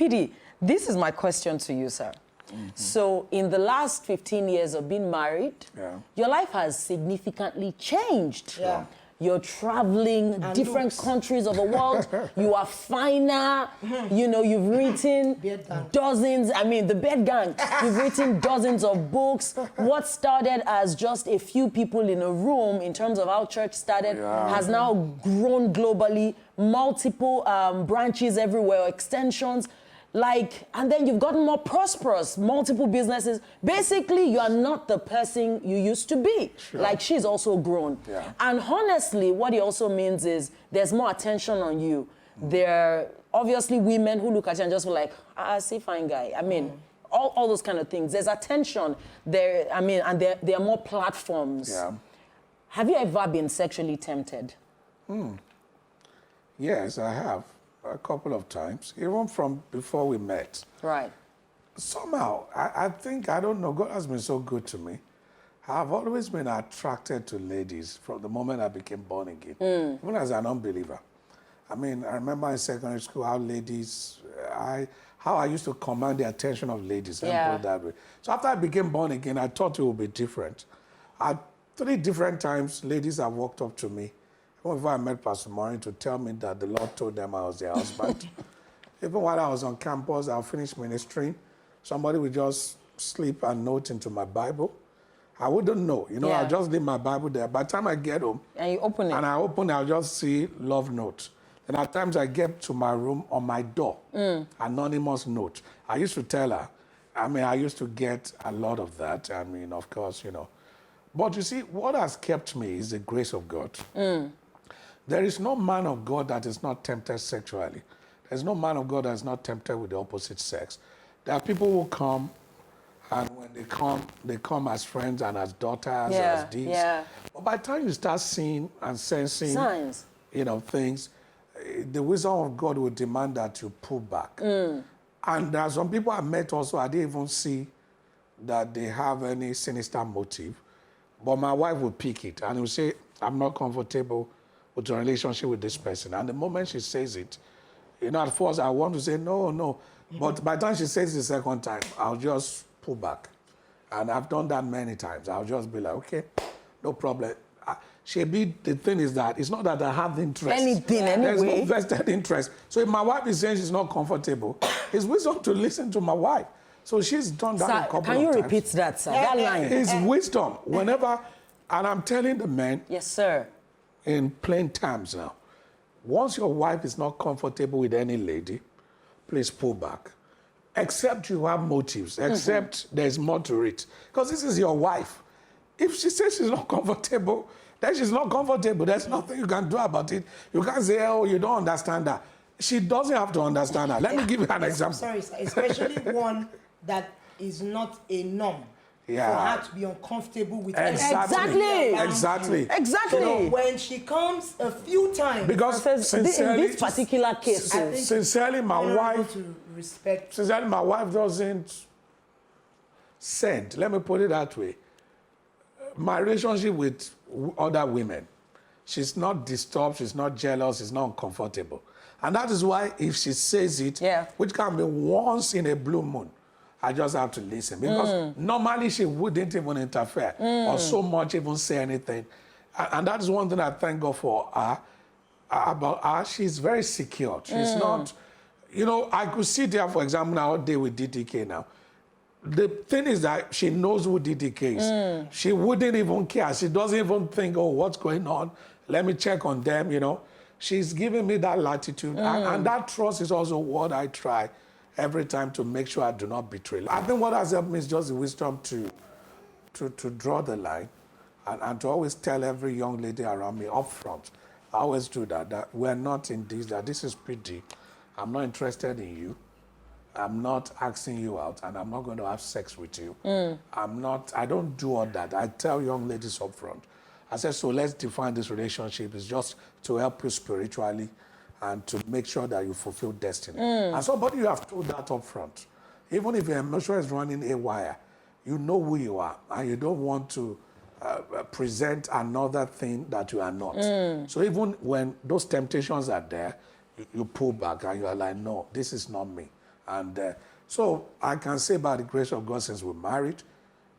PD, this is my question to you, sir. So in the last 15 years of being married, your life has significantly changed. Yeah. You're traveling And different countries of the world. You are finer. You know, you've written dozens. I mean, the Bed Gang. You've written dozens of books. What started as just a few people in a room in terms of how church started has now grown globally. Multiple branches everywhere, extensions. Like, and then you've gotten more prosperous, multiple businesses. Basically, you are not the person you used to be. Like, she's also grown. And honestly, what it also means is there's more attention on you. There are obviously women who look at you and just feel like, I see fine guy. I mean, all those kind of things. There's attention there. I mean, and there are more platforms. Have you ever been sexually tempted? Yes, I have. A couple of times, even from before we met. Right. Somehow, I think, I don't know, God has been so good to me. I've always been attracted to ladies from the moment I became born again, even as an unbeliever. I mean, I remember in secondary school how ladies, how I used to command the attention of ladies. Put it that way. So after I became born again, I thought it would be different. At 3 different times, ladies have walked up to me. Whenever I met Pastor Maureen to tell me that the Lord told them I was their husband. Even while I was on campus, I'll finish ministering. Somebody would just slip a note into my Bible. I wouldn't know. You know, I'll just leave my Bible there. By the time I get home, and you open it, and I open it, I'll just see love note. And at times I get to my room, on my door, anonymous note. I used to tell her, I mean, I used to get a lot of that. I mean, of course, you know. But you see, what has kept me is the grace of God. There is no man of God that is not tempted sexually. There's no man of God that is not tempted with the opposite sex. There are people who come, and when they come as friends and as daughters, as these. But by the time you start seeing and sensing signs, you know, things, the wisdom of God will demand that you pull back. And there are some people I met also, I didn't even see that they have any sinister motive. But my wife would pick it and will say, I'm not comfortable with your relationship with this person. And the moment she says it, you know, at first I want to say, no. But by the time she says it the second time, I'll just pull back. And I've done that many times. I'll just be like, okay, no problem. The thing is that it's not that I have the interest. There's no vested interest. So if my wife is saying she's not comfortable, it's wisdom to listen to my wife. So she's done that a couple of times. Can you repeat that, sir? That line. It's wisdom. Whenever, and I'm telling the men. Yes, sir. In plain terms now, once your wife is not comfortable with any lady, please pull back. Except you have motives, except there's more to it. Because this is your wife. If she says she's not comfortable, then she's not comfortable. There's nothing you can do about it. You can't say, oh, you don't understand her. She doesn't have to understand her. Let me give you an example. Sorry, sir. Especially one that is not a norm. For her to be uncomfortable with Exactly. So when she comes a few times, because in this particular case, sincerely, my wife to respect. Sincerely, my wife doesn't send. Let me put it that way. My relationship with other women, she's not disturbed, she's not jealous, she's not uncomfortable, and that is why if she says it, which can be once in a blue moon, I just have to listen, because normally she wouldn't even interfere or so much even say anything. And that is one thing I thank God for her, about her. She's very secure. She's not, you know, I could sit there, for example, now all day with DDK now. The thing is that she knows who DDK is. She wouldn't even care. She doesn't even think, oh, what's going on? Let me check on them, you know. She's giving me that latitude. And that trust is also what I try every time to make sure I do not betray. I think what has helped me is just the wisdom to draw the line and to always tell every young lady around me up front. I always do that we're not in this, that this is PD. I'm not interested in you. I'm not asking you out, and I'm not going to have sex with you. I don't do all that. I tell young ladies up front. I said, so let's define this relationship. It's just to help you spiritually and to make sure that you fulfill destiny. And somebody you have told that up front. Even if your emotion is running a wire, you know who you are, and you don't want to present another thing that you are not. So even when those temptations are there, you pull back and you are like, no, this is not me. And so I can say by the grace of God, since we're married,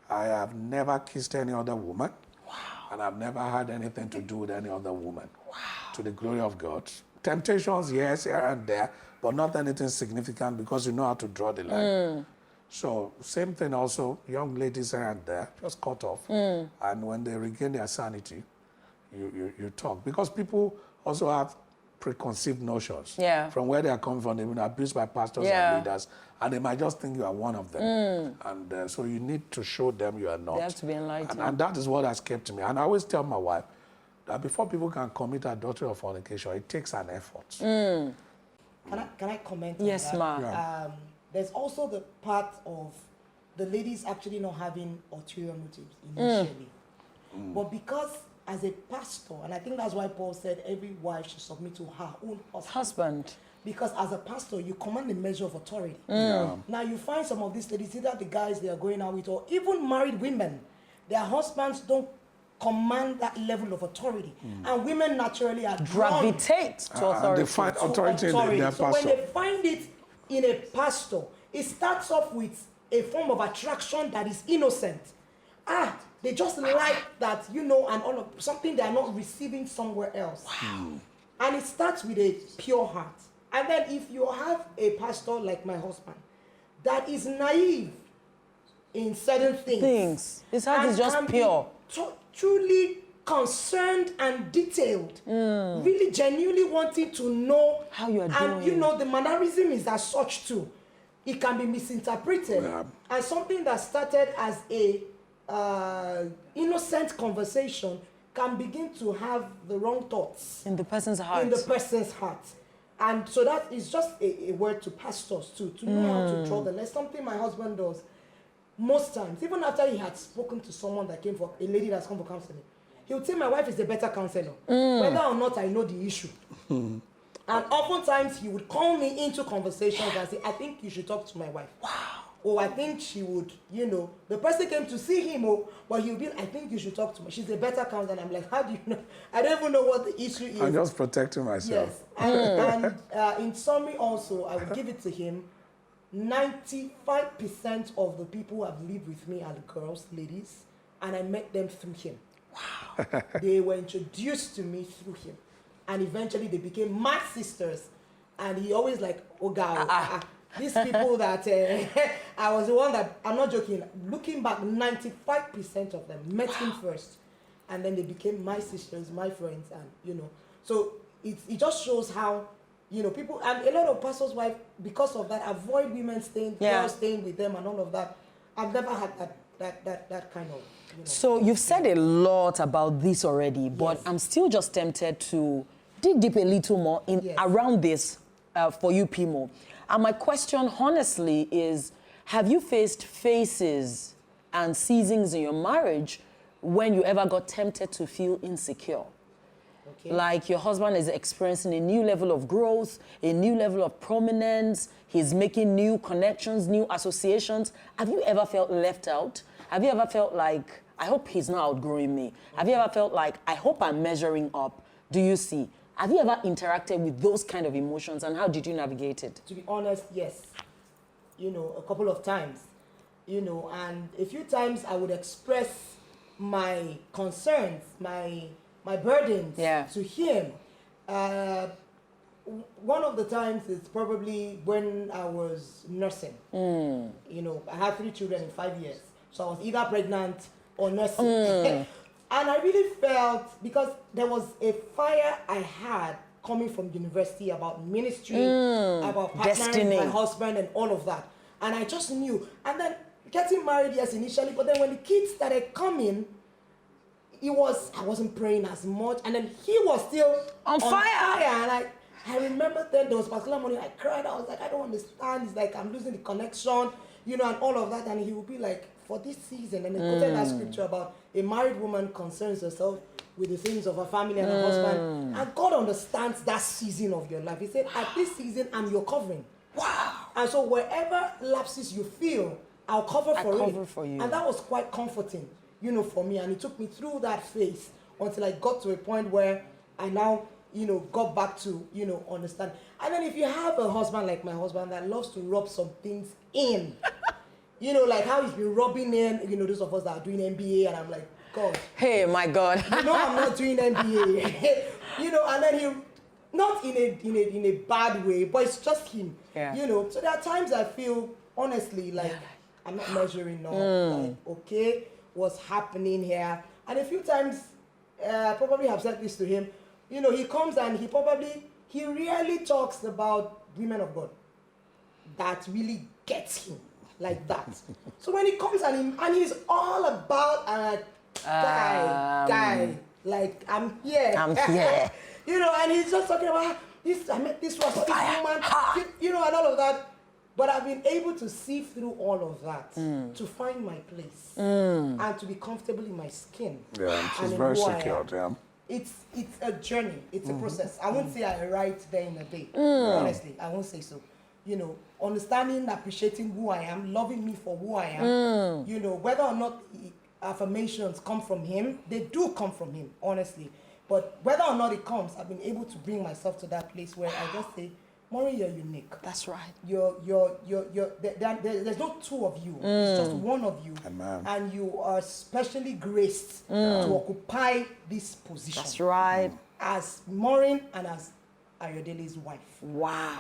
I have never kissed any other woman. Wow. And I've never had anything to do with any other woman. Wow. To the glory of God. Temptations, yes, here and there, but not anything significant because you know how to draw the line. So same thing also, young ladies here and there, just cut off. And when they regain their sanity, you talk. Because people also have preconceived notions from where they are coming from. They've been abused by pastors and leaders, and they might just think you are one of them. And so you need to show them you are not. They have to be enlightened. And that is what has kept me. And I always tell my wife that before people can commit adultery or fornication, it takes an effort. Can I comment on yes, that? ma'am. Yeah. There's also the part of the ladies actually not having ulterior motives initially. But because as a pastor, and I think that's why Paul said every wife should submit to her own husband. Because as a pastor, you command a measure of authority. Now you find some of these ladies, either the guys they are going out with or even married women, their husbands don't command that level of authority. And women naturally are gravitate to authority. They find authority in their so pastor. when they find it in a pastor, it starts off with a form of attraction that is innocent. They just like that, and all of something they are not receiving somewhere else. Wow. And it starts with a pure heart. And then if you have a pastor like my husband that is naive in certain things. His heart is just pure. Truly concerned and detailed. Really genuinely wanting to know how you are doing. And the mannerism is as such too. It can be misinterpreted. And something that started as a innocent conversation can begin to have the wrong thoughts in the person's heart. And so that is just a word to pastors too, to know how to draw the line. Something my husband does most times, even after he had spoken to someone that came for a lady that's come for counseling, he would say my wife is a better counselor, whether or not I know the issue. And oftentimes he would call me into conversations and say, I think you should talk to my wife. Wow. Or I think she would, the person came to see him, but he would be, I think you should talk to me. She's a better counselor. And I'm like, how do you know? I don't even know what the issue is. I'm just protecting myself. Yes. And in summary also, I would give it to him, 95% of the people who have lived with me are girls, ladies, and I met them through him. Wow. They were introduced to me through him. And eventually they became my sisters. And he always like, oh God, these people that I was the one that, I'm not joking, looking back, 95% of them met him first. And then they became my sisters, my friends, and so it just shows how, people, and a lot of pastors' wives, because of that, avoid women girls staying with them and all of that. I've never had that kind of, So you've said a lot about this already, but I'm still just tempted to dig deep a little more around this for you, Pimo. And my question, honestly, is, have you faced phases and seasons in your marriage when you ever got tempted to feel insecure? Okay. Like your husband is experiencing a new level of growth, a new level of prominence, he's making new connections, new associations. Have you ever felt left out? Have you ever felt like, I hope he's not outgrowing me? Have you ever felt like, I hope I'm measuring up? Do you see? Have you ever interacted with those kind of emotions, and how did you navigate it? To be honest, yes. A couple of times. And a few times I would express my concerns, my burdens to him. One of the times is probably when I was nursing. I had 3 children in 5 years. So I was either pregnant or nursing. And I really felt, because there was a fire I had coming from university about ministry, about partnering with my husband and all of that. And I just knew. And then getting married, yes, initially, but then when the kids started coming, I wasn't praying as much. And then he was still on fire. And I remember then there was a particular morning I cried. I was like, I don't understand. It's like I'm losing the connection, and all of that. And he would be like, for this season, and he quoted that scripture about a married woman concerns herself with the things of her family and her husband. And God understands that season of your life. He said, at this season, I'm your covering. Wow. And so wherever lapses you feel, I'll cover for you. And that was quite comforting, for me. And it took me through that phase until I got to a point where I now got back to, understand. And then if you have a husband like my husband that loves to rub some things in, like how he's been rubbing in, those of us that are doing MBA, and I'm like, God. Hey, my God. I'm not doing MBA. And then he, not in a bad way, but it's just him. Yeah. So there are times I feel, honestly, like I'm not measuring up. Like, okay, what's happening here? And a few times, I probably have said this to him. He comes and he rarely talks about women of God that really gets him like that. So when he comes and he's all about guy, like I'm here. I'm here. And he's just talking about this. I met this woman, and all of that. But I've been able to sift through all of that to find my place and to be comfortable in my skin. Yeah, she's very secured. Yeah. It's a journey. It's a process. I won't say I arrived there in a day. Honestly, I won't say so. Understanding, appreciating who I am, loving me for who I am. Whether or not affirmations come from him, they do come from him, honestly. But whether or not it comes, I've been able to bring myself to that place where I just say, Maureen, you're unique. That's right. There's no two of you. It's just one of you. Amen. And you are specially graced to occupy this position. That's right. As Maureen and as Ayodele's wife. Wow.